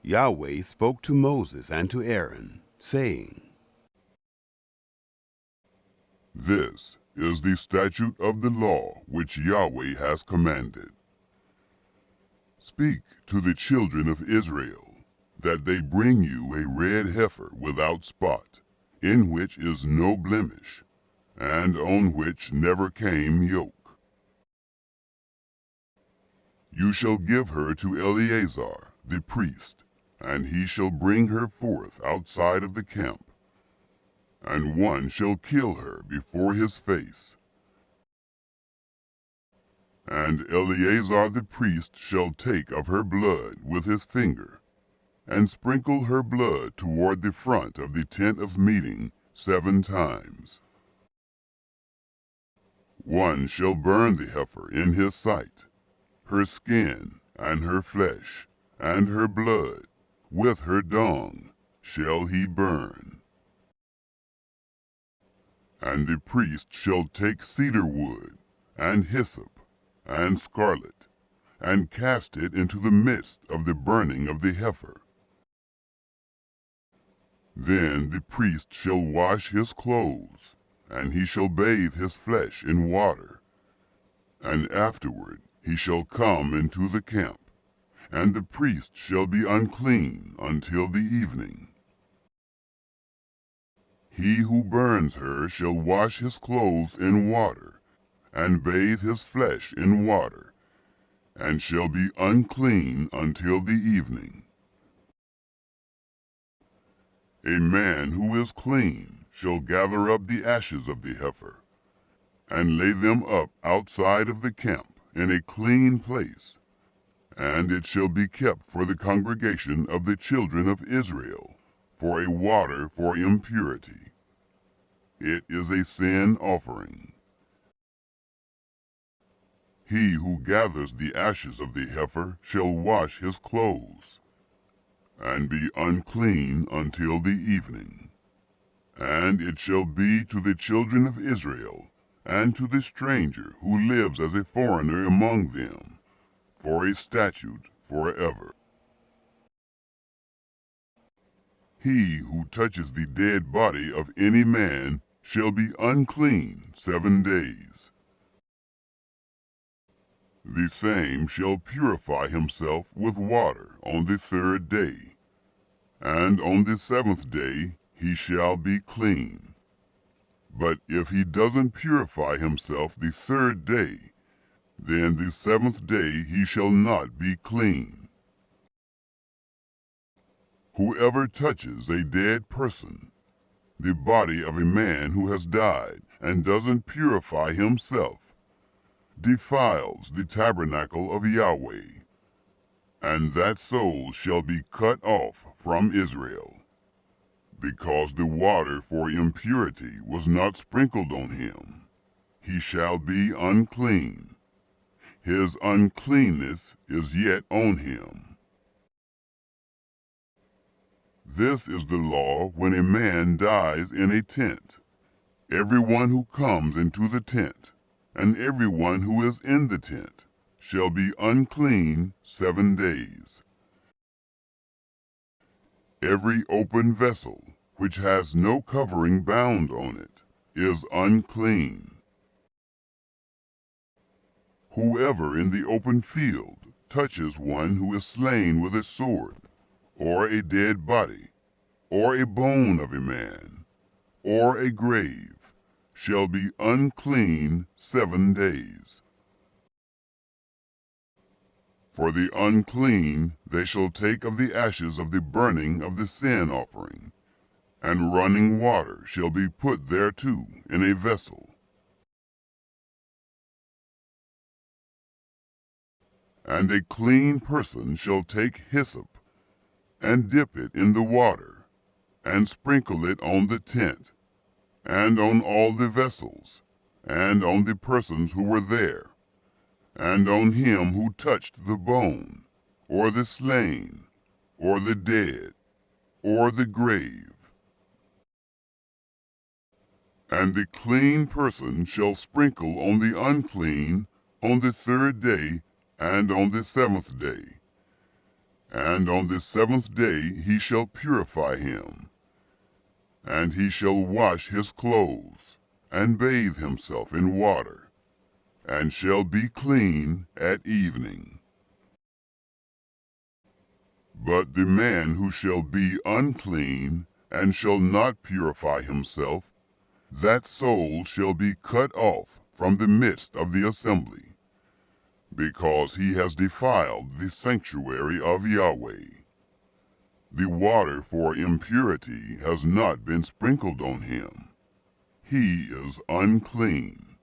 Yahweh spoke to Moses and to Aaron, saying, This is the statute of the law which Yahweh has commanded. Speak to the children of Israel, that they bring you a red heifer without spot, in which is no blemish, and on which never came yoke. You shall give her to Eleazar the priest, and he shall bring her forth outside of the camp, and one shall kill her before his face. And Eleazar the priest shall take of her blood with his finger, and sprinkle her blood toward the front of the tent of meeting 7 times. One shall burn the heifer in his sight, her skin and her flesh, and her blood, with her dung, shall he burn. And the priest shall take cedar wood, and hyssop, and scarlet, and cast it into the midst of the burning of the heifer. Then the priest shall wash his clothes, and he shall bathe his flesh in water, and afterward he shall come into the camp, and the priest shall be unclean until the evening. He who burns her shall wash his clothes in water, and bathe his flesh in water, and shall be unclean until the evening. A man who is clean shall gather up the ashes of the heifer, and lay them up outside of the camp in a clean place, and it shall be kept for the congregation of the children of Israel, for a water for impurity. It is a sin offering. He who gathers the ashes of the heifer shall wash his clothes, and be unclean until the evening. And it shall be to the children of Israel, and to the stranger who lives as a foreigner among them, for a statute forever. He who touches the dead body of any man shall be unclean 7 days. The same shall purify himself with water on the 3rd day, and on the 7th day he shall be clean. But if he doesn't purify himself the 3rd day, then the 7th day he shall not be clean. Whoever touches a dead person, the body of a man who has died, and doesn't purify himself, defiles the tabernacle of Yahweh, and that soul shall be cut off from Israel, because the water for impurity was not sprinkled on him. He shall be unclean. His uncleanness is yet on him. This is the law when a man dies in a tent. Everyone who comes into the tent, and everyone who is in the tent, shall be unclean 7 days. Every open vessel, which has no covering bound on it, is unclean. Whoever in the open field touches one who is slain with a sword, or a dead body, or a bone of a man, or a grave, shall be unclean 7 days. For the unclean they shall take of the ashes of the burning of the sin offering, and running water shall be put thereto in a vessel. And a clean person shall take hyssop, and dip it in the water, and sprinkle it on the tent, and on all the vessels, and on the persons who were there, and on him who touched the bone, or the slain, or the dead, or the grave. And the clean person shall sprinkle on the unclean on the 3rd day and on the 7th day, And on the seventh day he shall purify him, and he shall wash his clothes, and bathe himself in water, and shall be clean at evening. But the man who shall be unclean, and shall not purify himself, that soul shall be cut off from the midst of the assembly, because he has defiled the sanctuary of Yahweh. The water for impurity has not been sprinkled on him. He is unclean.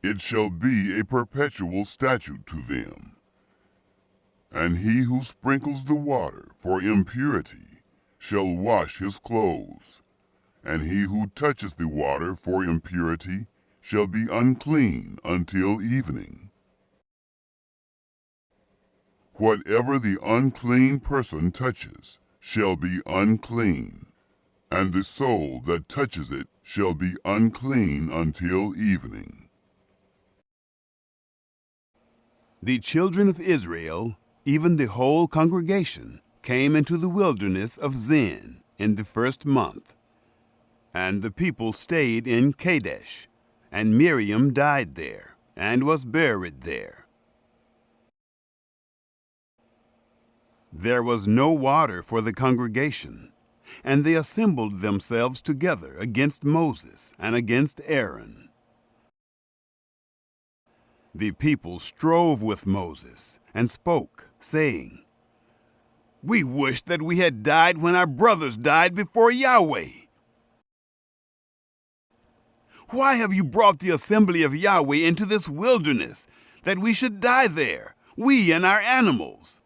It shall be a perpetual statute to them. And he who sprinkles the water for impurity shall wash his clothes, and he who touches the water for impurity shall be unclean until evening. Whatever the unclean person touches shall be unclean, and the soul that touches it shall be unclean until evening. The children of Israel, even the whole congregation, came into the wilderness of Zin in the first month. And the people stayed in Kadesh, and Miriam died there, and was buried there. There was no water for the congregation, and they assembled themselves together against Moses and against Aaron. The people strove with Moses and spoke, saying, "We wish that we had died when our brothers died before Yahweh. Why have you brought the assembly of Yahweh into this wilderness, that we should die there, we and our animals?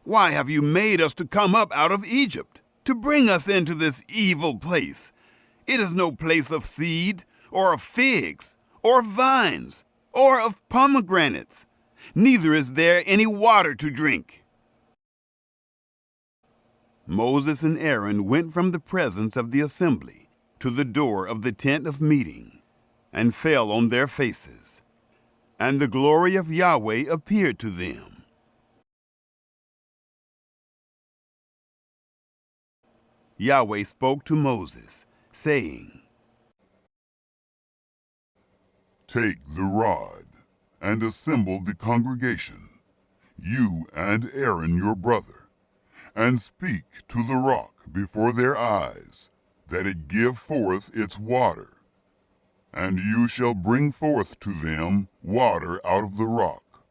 Why have you made us to come up out of Egypt, to bring us into this evil place? It is no place of seed, or of figs, or of vines, or of pomegranates. Neither is there any water to drink." Moses and Aaron went from the presence of the assembly to the door of the tent of meeting, and fell on their faces. And the glory of Yahweh appeared to them. Yahweh spoke to Moses, saying, "Take the rod, and assemble the congregation, you and Aaron your brother, and speak to the rock before their eyes, that it give forth its water. And you shall bring forth to them water out of the rock.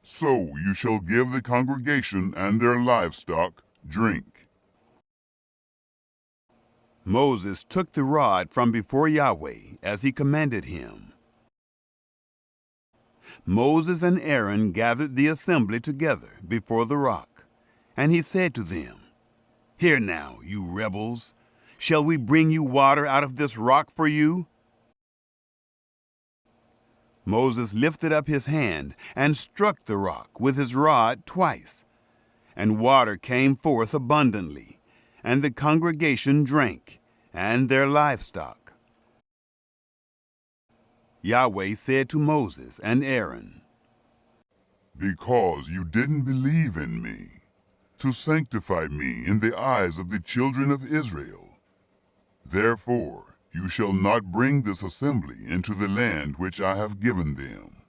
So you shall give the congregation and their livestock drink." Moses took the rod from before Yahweh, as he commanded him. Moses and Aaron gathered the assembly together before the rock, and he said to them, "Hear now, you rebels, shall we bring you water out of this rock for you?" Moses lifted up his hand and struck the rock with his rod twice, and water came forth abundantly, and the congregation drank, and their livestock. Yahweh said to Moses and Aaron, "Because you didn't believe in me, to sanctify me in the eyes of the children of Israel, therefore you shall not bring this assembly into the land which I have given them."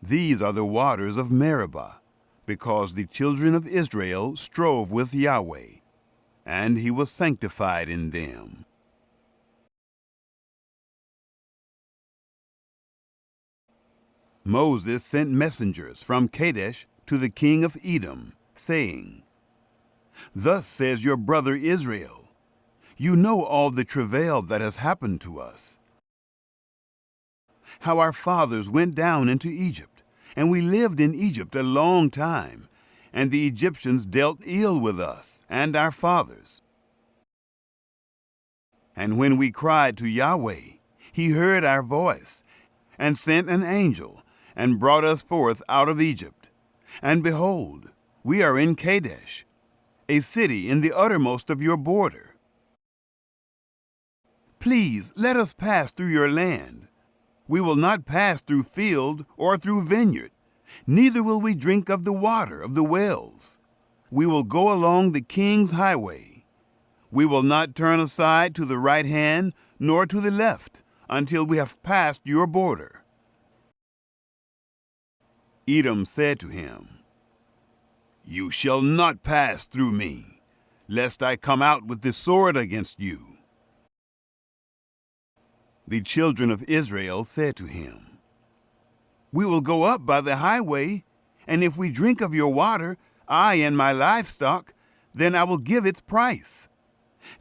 These are the waters of Meribah, because the children of Israel strove with Yahweh, and he was sanctified in them. Moses sent messengers from Kadesh to the king of Edom, saying, "Thus says your brother Israel, you know all the travail that has happened to us, how our fathers went down into Egypt, and we lived in Egypt a long time, and the Egyptians dealt ill with us and our fathers. And when we cried to Yahweh, he heard our voice, and sent an angel, and brought us forth out of Egypt. And behold, we are in Kadesh, a city in the uttermost of your border. Please let us pass through your land. We will not pass through field or through vineyard, neither will we drink of the water of the wells. We will go along the king's highway. We will not turn aside to the right hand nor to the left until we have passed your border. Edom said to him, You shall not pass through me, lest I come out with the sword against you. The children of Israel said to him, We will go up by the highway, and if we drink of your water, I and my livestock, then I will give its price.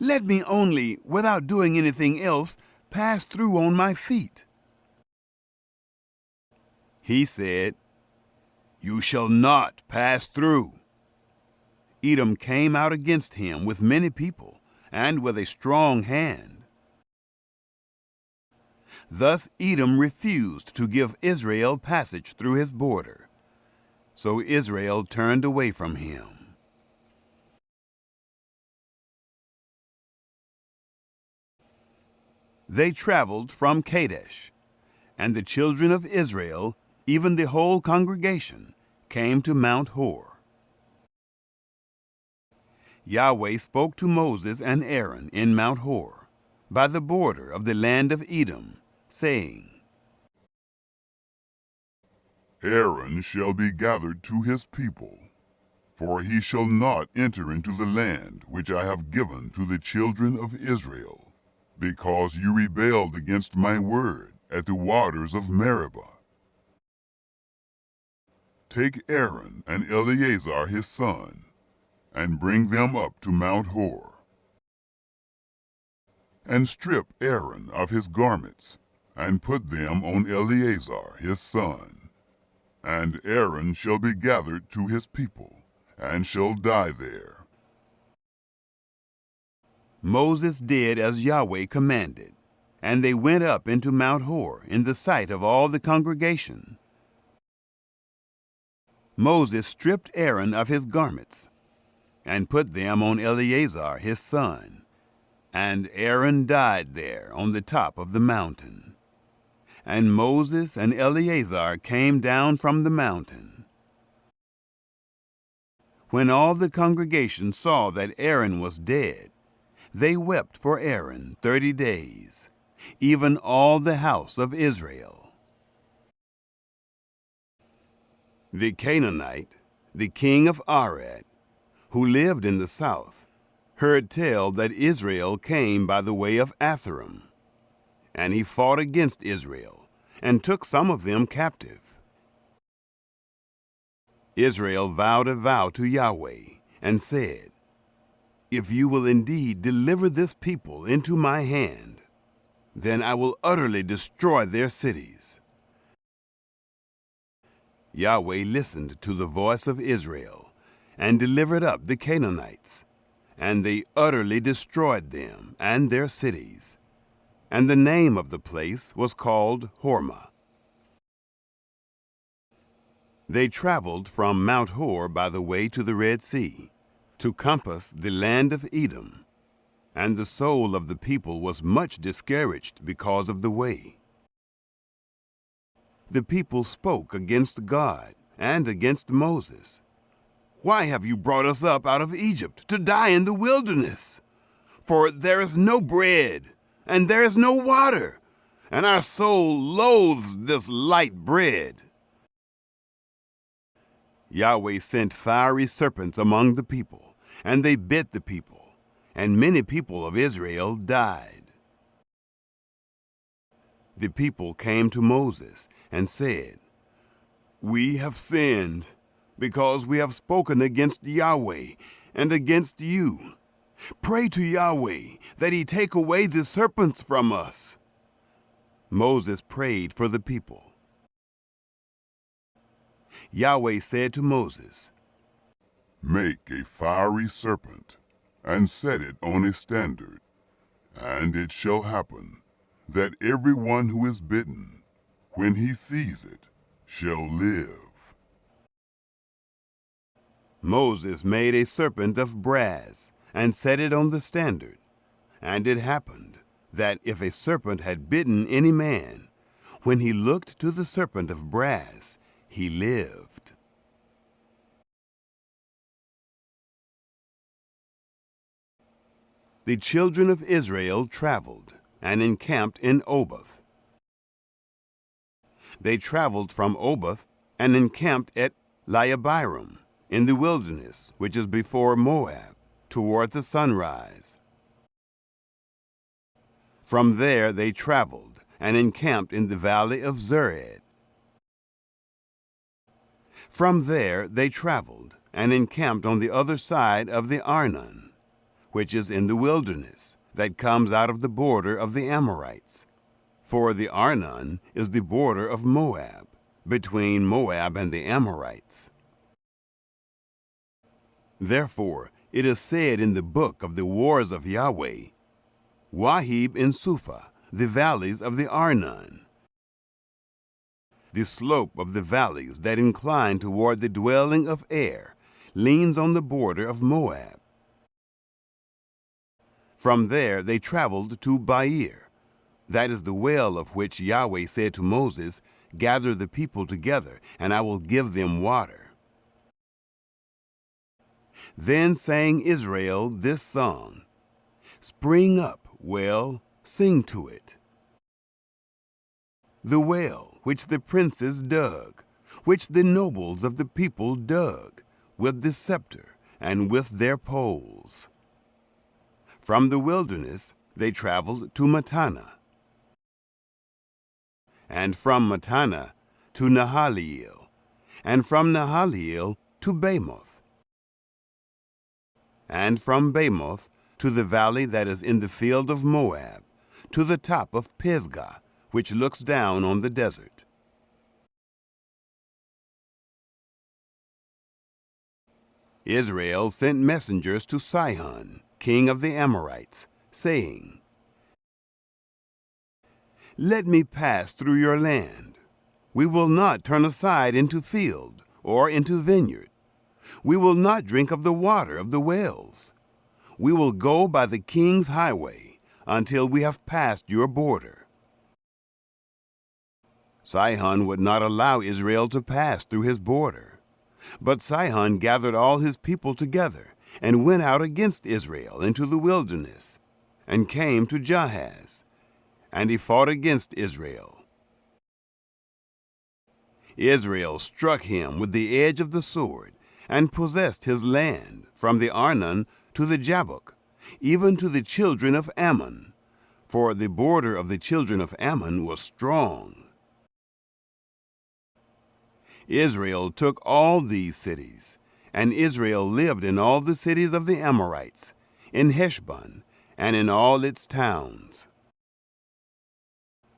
Let me only, without doing anything else, pass through on my feet. He said, You shall not pass through. Edom came out against him with many people and with a strong hand. Thus Edom refused to give Israel passage through his border. So Israel turned away from him. They traveled from Kadesh, and the children of Israel, even the whole congregation, came to Mount Hor. Yahweh spoke to Moses and Aaron in Mount Hor, by the border of the land of Edom, saying, Aaron shall be gathered to his people, for he shall not enter into the land which I have given to the children of Israel, because you rebelled against my word at the waters of Meribah. Take Aaron and Eleazar his son, and bring them up to Mount Hor. And strip Aaron of his garments, and put them on Eleazar his son. And Aaron shall be gathered to his people, and shall die there. Moses did as Yahweh commanded, and they went up into Mount Hor in the sight of all the congregation. Moses stripped Aaron of his garments, and put them on Eleazar his son, and Aaron died there on the top of the mountain. And Moses and Eleazar came down from the mountain. When all the congregation saw that Aaron was dead, they wept for Aaron 30 days, even all the house of Israel. The Canaanite, the king of Arad, who lived in the south, heard tell that Israel came by the way of Atharim, and he fought against Israel, and took some of them captive. Israel vowed a vow to Yahweh, and said, If you will indeed deliver this people into my hand, then I will utterly destroy their cities. Yahweh listened to the voice of Israel, and delivered up the Canaanites, and they utterly destroyed them and their cities. And the name of the place was called Hormah. They traveled from Mount Hor by the way to the Red Sea, to compass the land of Edom, and the soul of the people was much discouraged because of the way. The people spoke against God and against Moses. Why have you brought us up out of Egypt to die in the wilderness? For there is no bread, and there is no water, and our soul loathes this light bread. Yahweh sent fiery serpents among the people, and they bit the people, and many people of Israel died. The people came to Moses and said, We have sinned, because we have spoken against Yahweh and against you. Pray to Yahweh that he take away the serpents from us. Moses prayed for the people. Yahweh said to Moses, Make a fiery serpent, and set it on a standard, and it shall happen that every one who is bitten, when he sees it, shall live. Moses made a serpent of brass, and set it on the standard. And it happened that if a serpent had bitten any man, when he looked to the serpent of brass, he lived. The children of Israel traveled and encamped in Oboth. They traveled from Oboth and encamped at Laabiram in the wilderness, which is before Moab, toward the sunrise. From there they traveled and encamped in the valley of Zered. From there they traveled and encamped on the other side of the Arnon, which is in the wilderness, that comes out of the border of the Amorites. For the Arnon is the border of Moab, between Moab and the Amorites. Therefore it is said in the book of the wars of Yahweh, Wahib in Suphah, the valleys of the Arnon, the slope of the valleys that incline toward the dwelling of Er, leans on the border of Moab. From there they traveled to Bair. That is the well of which Yahweh said to Moses, Gather the people together, and I will give them water. Then sang Israel this song, Spring up, well, sing to it. The well which the princes dug, which the nobles of the people dug, with the scepter and with their poles. From the wilderness they traveled to Mattanah, and from Mattanah to Nahaliel, and from Nahaliel to Bamoth, and from Bamoth to the valley that is in the field of Moab, to the top of Pisgah, which looks down on the desert. Israel sent messengers to Sihon, king of the Amorites, saying, Let me pass through your land. We will not turn aside into field or into vineyard. We will not drink of the water of the wells. We will go by the king's highway until we have passed your border. Sihon would not allow Israel to pass through his border. But Sihon gathered all his people together and went out against Israel into the wilderness, and came to Jahaz, and he fought against Israel. Israel struck him with the edge of the sword, and possessed his land from the Arnon to the Jabbok, even to the children of Ammon, for the border of the children of Ammon was strong. Israel took all these cities, and Israel lived in all the cities of the Amorites, in Heshbon, and in all its towns.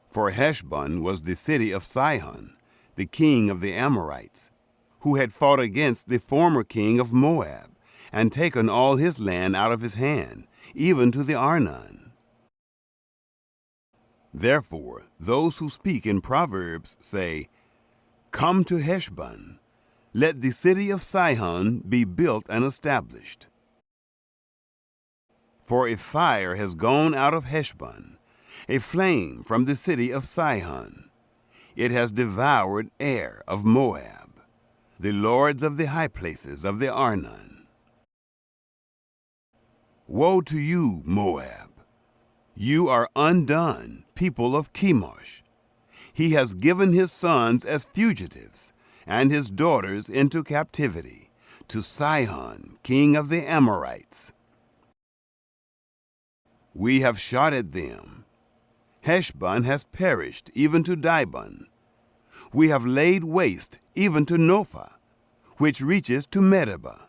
For Heshbon was the city of Sihon, the king of the Amorites, who had fought against the former king of Moab, and taken all his land out of his hand, even to the Arnon. Therefore, those who speak in Proverbs say, Come to Heshbon, let the city of Sihon be built and established. For a fire has gone out of Heshbon, a flame from the city of Sihon. It has devoured Er of Moab, the lords of the high places of the Arnon. Woe to you, Moab! You are undone, people of Chemosh. He has given his sons as fugitives, and his daughters into captivity, to Sihon, king of the Amorites. We have shot at them. Heshbon has perished, even to Dibon. We have laid waste, even to Nophah, which reaches to Medeba.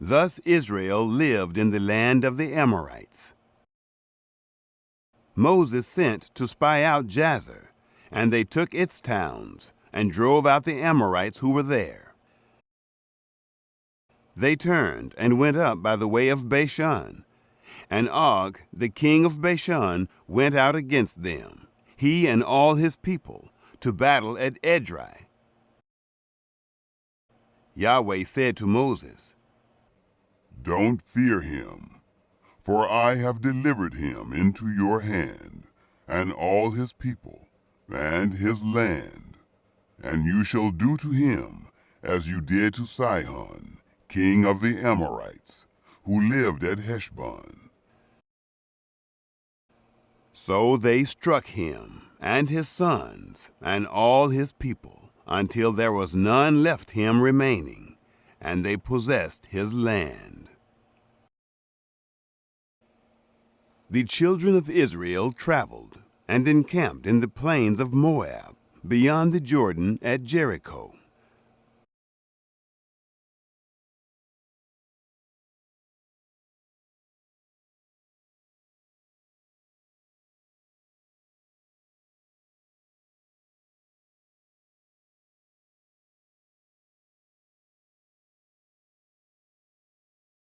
Thus Israel lived in the land of the Amorites. Moses sent to spy out Jazer, and they took its towns, and drove out the Amorites who were there. They turned and went up by the way of Bashan, and Og, the king of Bashan, went out against them, he and all his people, to battle at Edrei. Yahweh said to Moses, Don't fear him, for I have delivered him into your hand, and all his people, and his land. And you shall do to him as you did to Sihon, king of the Amorites, who lived at Heshbon. So they struck him, and his sons, and all his people, until there was none left him remaining, and they possessed his land. The children of Israel traveled, and encamped in the plains of Moab, beyond the Jordan at Jericho.